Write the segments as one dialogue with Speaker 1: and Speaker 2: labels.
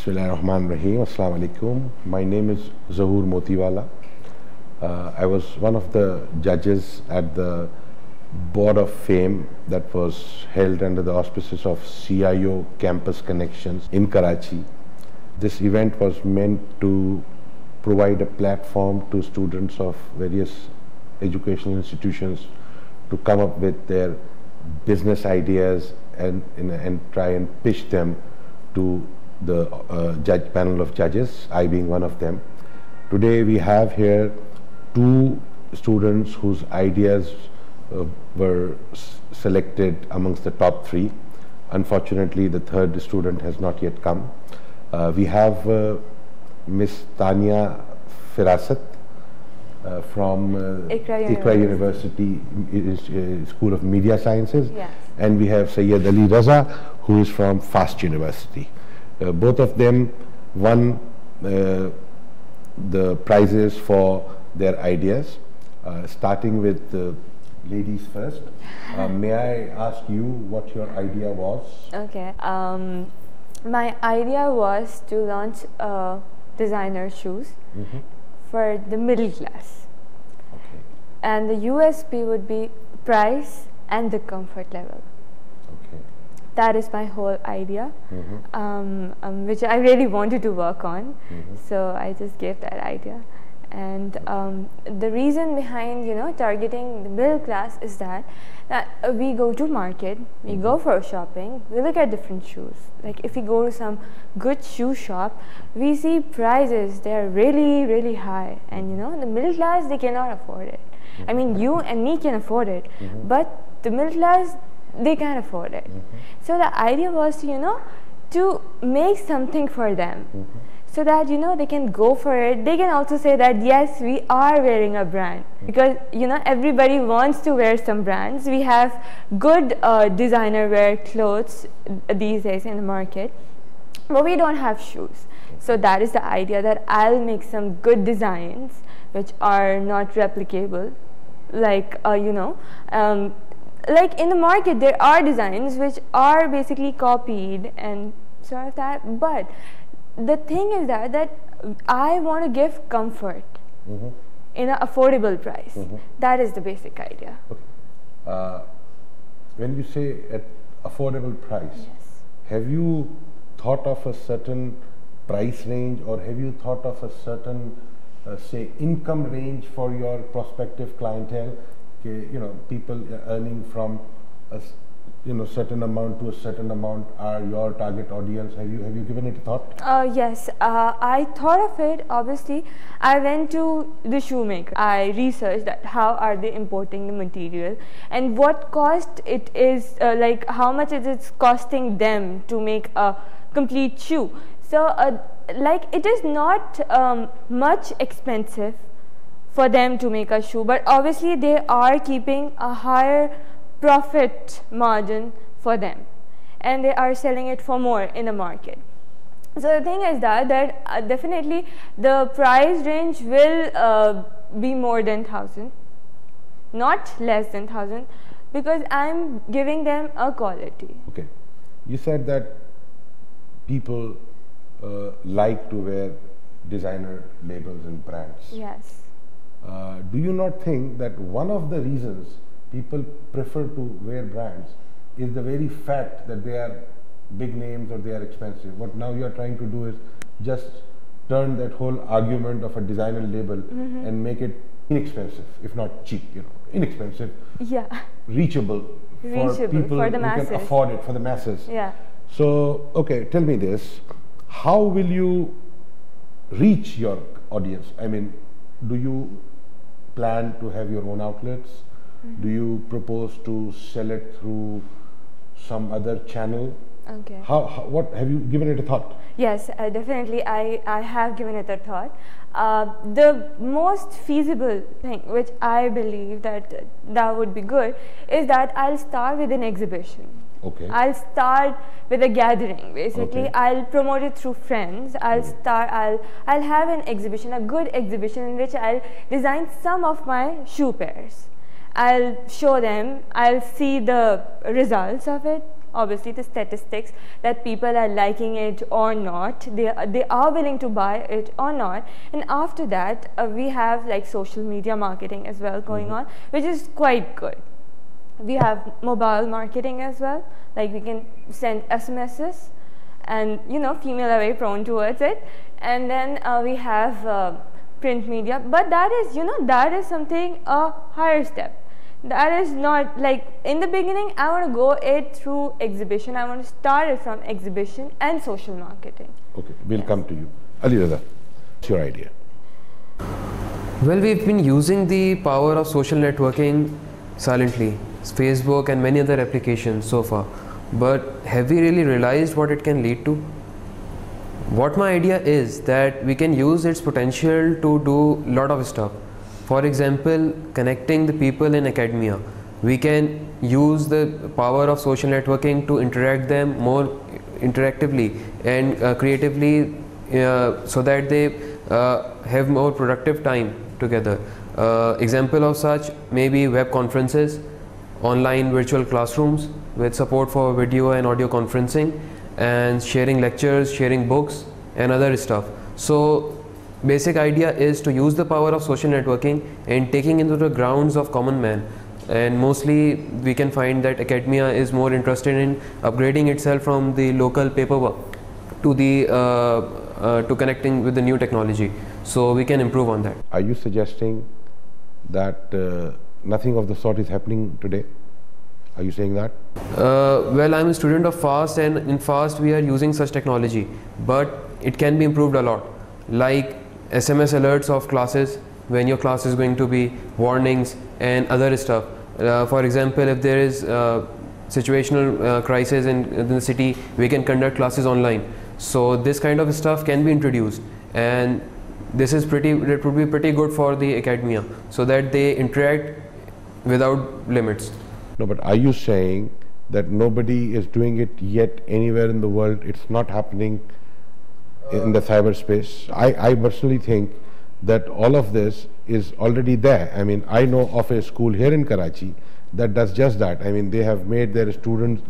Speaker 1: Bismillahirrahmanirrahim. Assalamu alaikum. My name is Zahoor Motiwala. I was one of the judges at the Board of Fame that was held under the auspices of CIO Campus Connections in Karachi. This event was meant to provide a platform to students of various educational institutions to come up with their business ideas and try and pitch them to the judge panel of judges, I being one of them. Today we have here two students whose ideas were selected amongst the top three. Unfortunately, the third student has not yet come. We have Miss Tania Firasat from Iqra University School of Media Sciences,
Speaker 2: yes.
Speaker 1: And we have Sayyid Ali Raza, who is from FAST University. Both of them won the prizes for their ideas. Starting with the ladies first, may I ask you what your idea was?
Speaker 2: Okay. My idea was to launch designer shoes for the middle class.
Speaker 1: Okay.
Speaker 2: And the USP would be price and the comfort level.
Speaker 1: Okay.
Speaker 2: That is my whole idea, which I really wanted to work on. So I just gave that idea. And the reason behind, targeting the middle class is that we go to market, we go for shopping, we look at different shoes. Like if we go to some good shoe shop, we see prices, they're really, really high. And the middle class, they cannot afford it. I mean, you and me can afford it, but the middle class, they can't afford it. So the idea was, to make something for them. So that they can go for it. They can also say that yes, we are wearing a brand, because everybody wants to wear some brands. We have good designer wear clothes these days in the market, but we don't have shoes. So that is the idea, that I'll make some good designs which are not replicable, like like in the market there are designs which are basically copied and sort of that, but the thing is that I want to give comfort in an affordable price. That is the basic idea.
Speaker 1: Okay. When you say at affordable price,
Speaker 2: Yes.
Speaker 1: have you thought of a certain price range, or have you thought of a certain, say, income range for your prospective clientele? Okay, people earning from a certain amount to a certain amount are your target audience. Have you given it a thought?
Speaker 2: Yes, I thought of it. Obviously, I went to the shoemaker. I researched that how are they importing the material and what cost it is, like how much it is costing them to make a complete shoe. So, like it is not much expensive for them to make a shoe, but obviously they are keeping a higher profit margin for them, and they are selling it for more in the market. So the thing is that definitely the price range will be more than 1,000, not less than 1,000, because I'm giving them a quality.
Speaker 1: Okay. You said that people like to wear designer labels and brands.
Speaker 2: Yes.
Speaker 1: Do you not think that one of the reasons people prefer to wear brands is the very fact that they are big names or they are expensive? What now you are trying to do is just turn that whole argument of a designer label and make it inexpensive, if not cheap, inexpensive,
Speaker 2: Yeah.
Speaker 1: reachable for people
Speaker 2: for the
Speaker 1: who
Speaker 2: masses.
Speaker 1: can afford it, for the masses.
Speaker 2: Yeah.
Speaker 1: So, okay, tell me this, how will you reach your audience? I mean, do you plan to have your own outlets? Do you propose to sell it through some other channel?
Speaker 2: Okay.
Speaker 1: What have you given it a thought?
Speaker 2: Yes, definitely. I have given it a thought. The most feasible thing, which I believe that would be good, is that I'll start with an exhibition.
Speaker 1: Okay.
Speaker 2: I'll start with a gathering. Basically,
Speaker 1: Okay.
Speaker 2: I'll promote it through friends. I'll have an exhibition, a good exhibition, in which I'll design some of my shoe pairs. I'll show them. I'll see the results of it. obviously the statistics that people are liking it or not, they are willing to buy it or not. And after that we have like social media marketing as well going on, which is quite good. We have mobile marketing as well, like we can send SMSs, and you know, female are very prone towards it. And then we have print media, but that is, you know, that is something a higher step. That is not like, in the beginning I want to go it through exhibition. I want to start it from exhibition and social marketing.
Speaker 1: Okay, we'll come to you. Ali Raza, what's your idea?
Speaker 3: Well, we've been using the power of social networking silently, Facebook and many other applications so far, but have we really realized what it can lead to? What my idea is that we can use its potential to do a lot of stuff. For example, connecting the people in academia. We can use the power of social networking to interact them more interactively and creatively, so that they have more productive time together. Example of such may be web conferences, online virtual classrooms with support for video and audio conferencing, and sharing lectures, sharing books and other stuff. So basic idea is to use the power of social networking and taking into the grounds of common man. And mostly we can find that academia is more interested in upgrading itself from the local paperwork to the to connecting with the new technology. So we can improve on that.
Speaker 1: Are you suggesting that nothing of the sort is happening today? Are you saying that?
Speaker 3: Well, I'm a student of FAST, and in FAST we are using such technology, but it can be improved a lot, like SMS alerts of classes when your class is going to be, warnings and other stuff. For example, if there is situational crisis in the city, we can conduct classes online. So this kind of stuff can be introduced, and this is it would be pretty good for the academia, so that they interact without limits.
Speaker 1: No, but are you saying that nobody is doing it yet anywhere in the world? It's not happening in the cyberspace? I personally think that all of this is already there. I mean, I know of a school here in Karachi that does just that. I mean, they have made their students,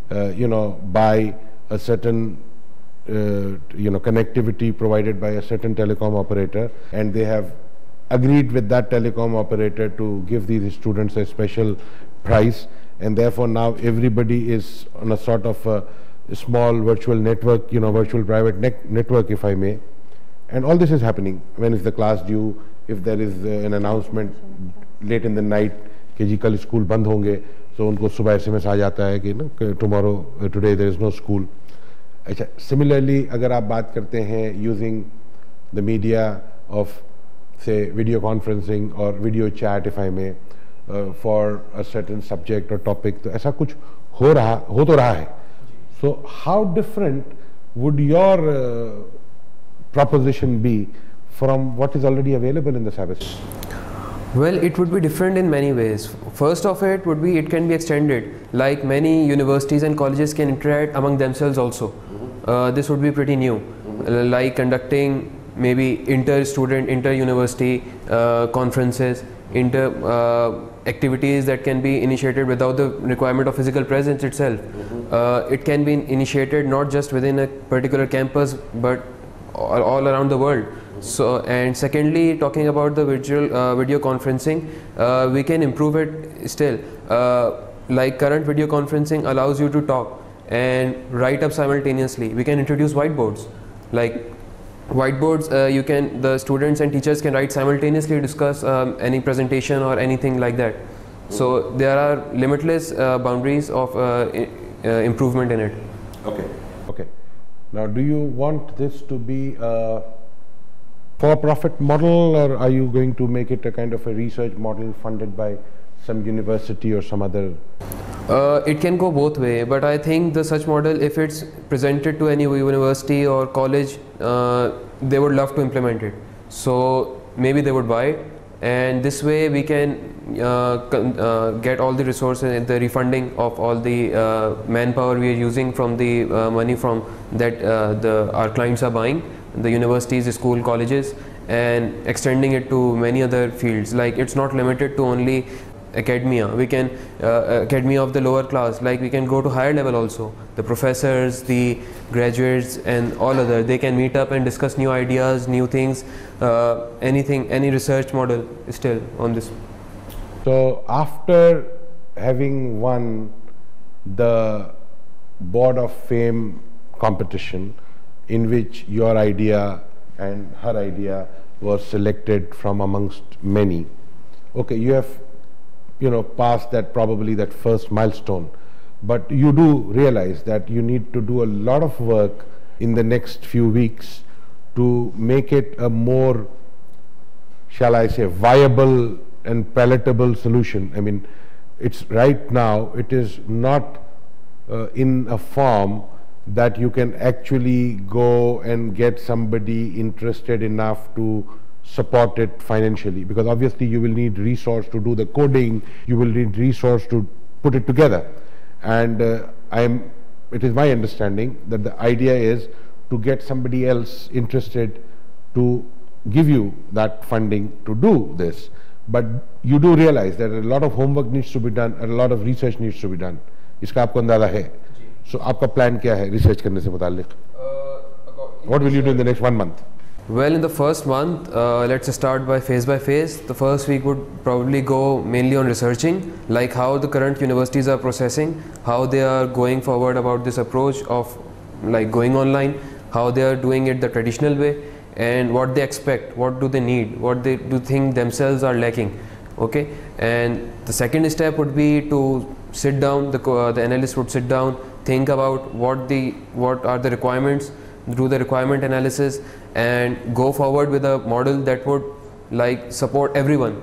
Speaker 1: you know, buy a certain, you know, connectivity provided by a certain telecom operator, and they have agreed with that telecom operator to give these students a special price, and therefore now everybody is on a sort of a small virtual network, you know, virtual private network, if I may. And all this is happening. When is the class due? If there is an announcement late in the night कि जी कल school बंद होंगे, so उनको सुबह SMS आ जाता है कि ना tomorrow, today there is no school. अच्छा, similarly अगर आप बात करते हैं using the media of say video conferencing or video chat, if I may, for a certain subject or topic, तो ऐसा कुछ हो तो रहा है. So how different would your proposition be from what is already available in the cyberspace?
Speaker 3: Well, it would be different in many ways. First of it would be, it can be extended, like many universities and colleges can interact among themselves also. This would be pretty new, like conducting maybe inter-student, inter-university conferences, activities that can be initiated without the requirement of physical presence itself. It can be initiated not just within a particular campus, but all around the world. So, and secondly, talking about the video conferencing, we can improve it still. Like current video conferencing allows you to talk and write up simultaneously. We can introduce whiteboards. Like whiteboards, the students and teachers can write simultaneously, discuss any presentation or anything like that. So there are limitless boundaries of improvement in it.
Speaker 1: Okay. Okay. Now, do you want this to be a for-profit model, or are you going to make it a kind of a research model funded by some university or some other?
Speaker 3: It can go both way, but I think the such model, if it's presented to any university or college, they would love to implement it. So maybe they would buy it, and this way we can get all the resources, the refunding of all the manpower we are using from the money from that our clients are buying, the universities, school, colleges, and extending it to many other fields. Like it's not limited to only academia, we can academia of the lower class, like we can go to higher level also. The professors, the graduates and all other, they can meet up and discuss new ideas, new things, anything, any research model is still on this.
Speaker 1: So after having won the Board of Fame competition, in which your idea and her idea was selected from amongst many, okay, you have, you know, passed that, probably that first milestone, but you do realize that you need to do a lot of work in the next few weeks to make it a more, shall I say, viable and palatable solution. I mean, it's right now, it is not in a form that you can actually go and get somebody interested enough to support it financially, because obviously you will need resource to do the coding, you will need resource to put it together. And it is my understanding that the idea is to get somebody else interested to give you that funding to do this. But you do realize that a lot of homework needs to be done and a lot of research needs to be done. इसका आपको अंदाजा है? So आपका plan क्या है research करने से मुताल्लिक? What will you do in the next 1 month?
Speaker 3: Well, in the first month, let's start by phase. The first week would probably go mainly on researching, like how the current universities are processing, how they are going forward about this approach of like going online, how they are doing it the traditional way, and what they expect, what do they need, what they do think themselves are lacking. Okay, and the second step would be to sit down, the analyst would sit down, think about what are the requirements, do the requirement analysis and go forward with a model that would like support everyone.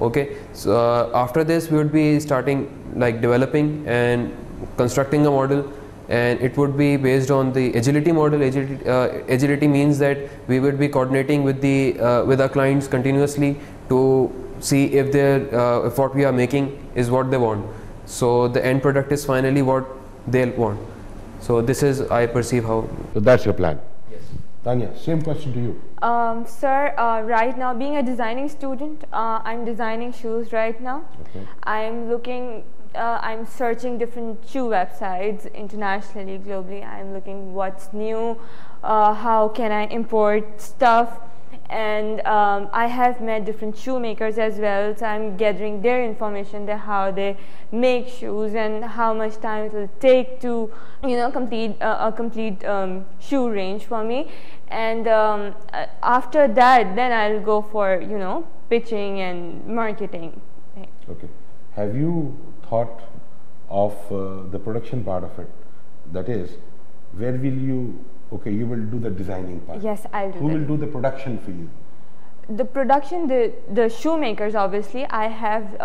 Speaker 3: Okay, so after this we would be starting like developing and constructing a model, and it would be based on the agility model. Agility means that we would be coordinating with with our clients continuously to see if if what we are making is what they want, so the end product is finally what they'll want. So this is, I perceive how.
Speaker 1: So that's your plan. Yes. Tanya, same question to you.
Speaker 2: Sir, right now, being a designing student, I'm designing shoes right now. Okay. I'm searching different shoe websites internationally, globally. I'm looking what's new, how can I import stuff, and I have met different shoemakers as well, so I'm gathering their information, how they make shoes and how much time it will take to, you know, complete a complete shoe range for me. And after that, then I'll go for, you know, pitching and marketing.
Speaker 1: Okay. Have you thought of the production part of it? That is, where will you? Okay, you will do the designing part.
Speaker 2: Yes, I'll do.
Speaker 1: Who will do the production for you?
Speaker 2: The production, the shoemakers, obviously. I have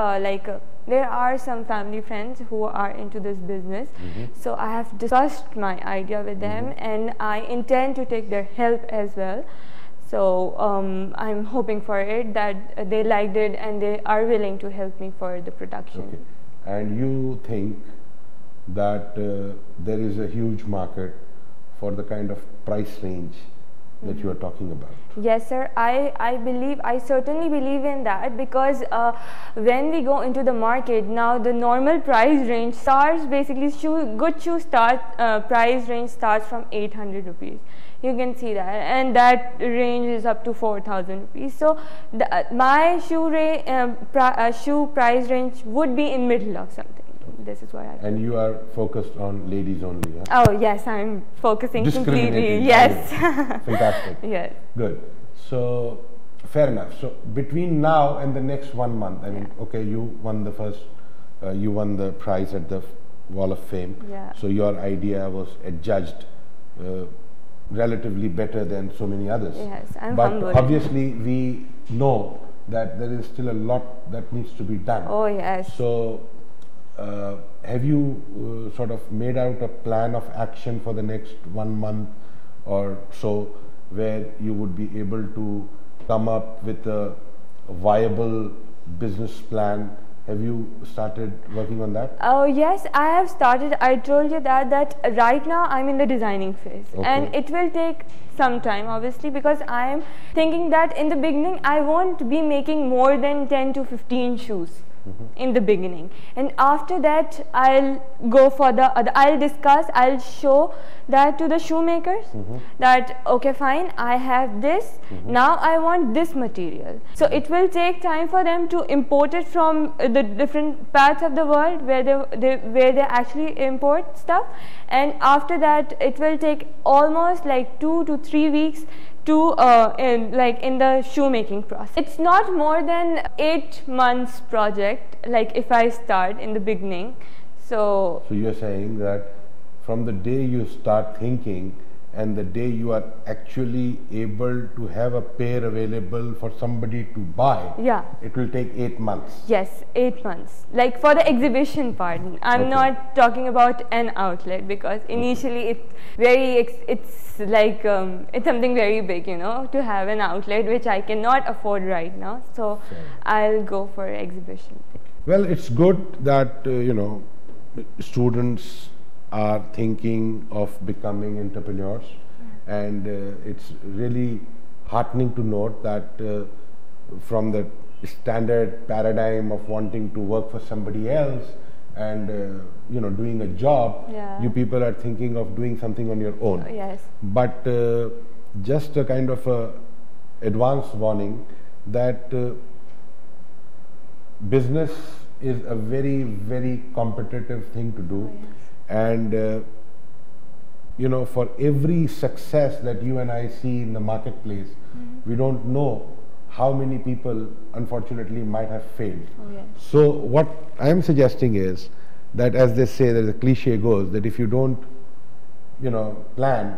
Speaker 2: there are some family friends who are into this business. So I have discussed my idea with them, and I intend to take their help as well. So I'm hoping for it that they liked it and they are willing to help me for the production.
Speaker 1: Okay. And you think that there is a huge market for the kind of price range that you are talking about?
Speaker 2: Yes, sir. I certainly believe in that, because when we go into the market now, the normal price range starts basically good shoe price range starts from 800 rupees. You can see that, and that range is up to 4,000 rupees. So my shoe price range would be in middle of something. This is what I.
Speaker 1: And you are focused on ladies only, huh?
Speaker 2: Oh yes, I'm focusing completely. Yes.
Speaker 1: Fantastic.
Speaker 2: Yes.
Speaker 1: Good. So fair enough. So between now and the next 1 month, I mean, okay, you won the prize at the Wall of Fame.
Speaker 2: Yeah.
Speaker 1: So your idea was adjudged relatively better than so many others.
Speaker 2: Yes, I'm
Speaker 1: but
Speaker 2: humbled.
Speaker 1: Obviously we know that there is still a lot that needs to be done.
Speaker 2: Oh yes.
Speaker 1: So have you sort of made out a plan of action for the next 1 month or so, where you would be able to come up with a viable business plan? Have you started working on that?
Speaker 2: Oh yes, I have started. I told you that right now I'm in the designing phase, and it will take some time, obviously, because I am thinking that in the beginning I won't be making more than 10 to 15 shoes. in the beginning, and after that I'll go for the other, I'll show that to the shoemakers that okay fine, I have this, now I want this material. So it will take time for them to import it from the different parts of the world where they actually import stuff, and after that it will take almost like 2 to 3 weeks to in the shoemaking process. It's not more than 8 months project, like if I start in the beginning. So
Speaker 1: you're saying that from the day you start thinking and the day you are actually able to have a pair available for somebody to buy,
Speaker 2: yeah,
Speaker 1: it will take 8 months.
Speaker 2: Yes, 8 months. Like for the exhibition part, I'm not talking about an outlet, because initially it's like it's something very big, you know, to have an outlet which I cannot afford right now. So I'll go for exhibition.
Speaker 1: Well, it's good that you know, students are thinking of becoming entrepreneurs, and it's really heartening to note that from the standard paradigm of wanting to work for somebody else and you know, doing a job, you people are thinking of doing something on your own.
Speaker 2: Yes.
Speaker 1: But just a kind of advance warning that business is a very, very competitive thing to do. And you know, for every success that you and I see in the marketplace, we don't know how many people unfortunately might have failed. So what I am suggesting is that, as they say, that the cliche goes, that if you don't, you know, plan,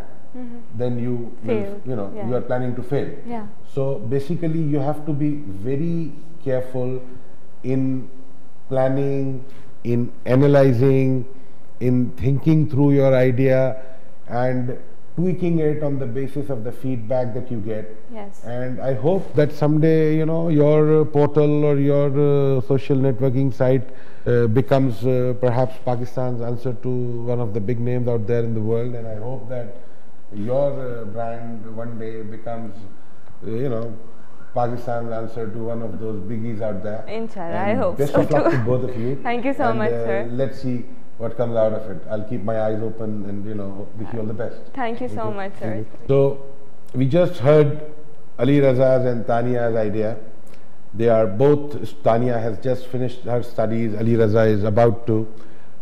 Speaker 1: then you will, you know, you are planning to fail. So basically you have to be very careful in planning, in analyzing, in thinking through your idea and tweaking it on the basis of the feedback that you get. And I hope that someday, you know, your portal or your social networking site becomes perhaps Pakistan's answer to one of the big names out there in the world, and I hope that your brand one day becomes, you know, Pakistan's answer to one of those biggies out there.
Speaker 2: Inshallah, I hope
Speaker 1: best
Speaker 2: so
Speaker 1: of luck
Speaker 2: too.
Speaker 1: to both of you.
Speaker 2: Thank you so much, sir.
Speaker 1: Let's see what comes out of it. I'll keep my eyes open and, you know, wish you all the best.
Speaker 2: Thank you so much, sir.
Speaker 1: So we just heard Ali Raza's and Tania's idea. They are both, Tania has just finished her studies, Ali Raza is about to.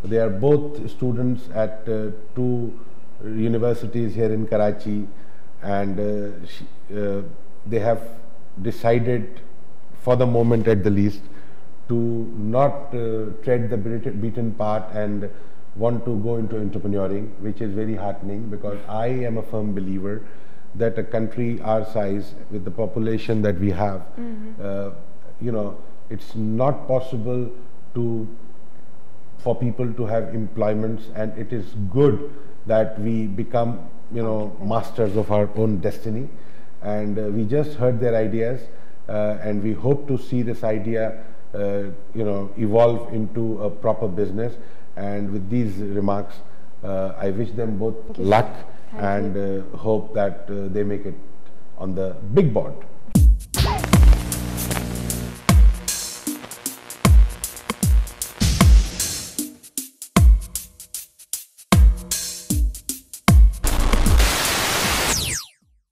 Speaker 1: They are both students at 2 universities here in Karachi, and they have decided, for the moment at the least, to not tread the beaten path and want to go into entrepreneuring, which is very heartening, because I am a firm believer that a country our size, with the population that we have, you know, it's not possible for people to have employments, and it is good that we become, you know, masters of our own destiny. And we just heard their ideas, and we hope to see this idea you know, evolve into a proper business. And with these remarks, I wish them both luck and hope that they make it on the big board.